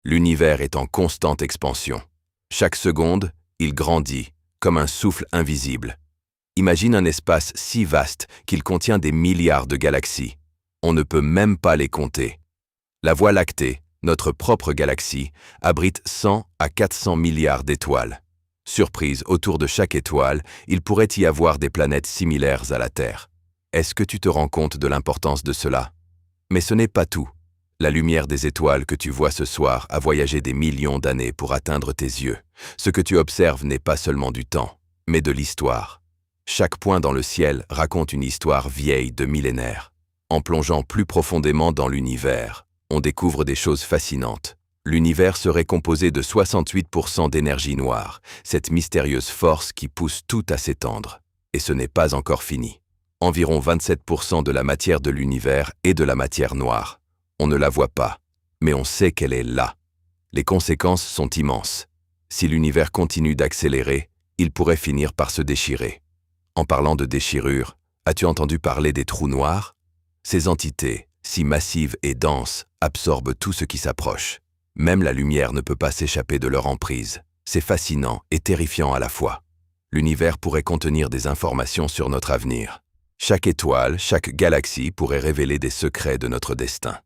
L'univers est en constante expansion. Chaque seconde, il grandit, comme un souffle invisible. Imagine un espace si vaste qu'il contient des milliards de galaxies. On ne peut même pas les compter. La Voie lactée, notre propre galaxie, abrite 100 à 400 milliards d'étoiles. Surprise, autour de chaque étoile, il pourrait y avoir des planètes similaires à la Terre. Est-ce que tu te rends compte de l'importance de cela? Mais ce n'est pas tout. La lumière des étoiles que tu vois ce soir a voyagé des millions d'années pour atteindre tes yeux. Ce que tu observes n'est pas seulement du temps, mais de l'histoire. Chaque point dans le ciel raconte une histoire vieille de millénaires. En plongeant plus profondément dans l'univers, on découvre des choses fascinantes. L'univers serait composé de 68% d'énergie noire, cette mystérieuse force qui pousse tout à s'étendre. Et ce n'est pas encore fini. Environ 27% de la matière de l'univers est de la matière noire. On ne la voit pas, mais on sait qu'elle est là. Les conséquences sont immenses. Si l'univers continue d'accélérer, il pourrait finir par se déchirer. En parlant de déchirure, as-tu entendu parler des trous noirs? Ces entités, si massives et denses, absorbent tout ce qui s'approche. Même la lumière ne peut pas s'échapper de leur emprise. C'est fascinant et terrifiant à la fois. L'univers pourrait contenir des informations sur notre avenir. Chaque étoile, chaque galaxie pourrait révéler des secrets de notre destin.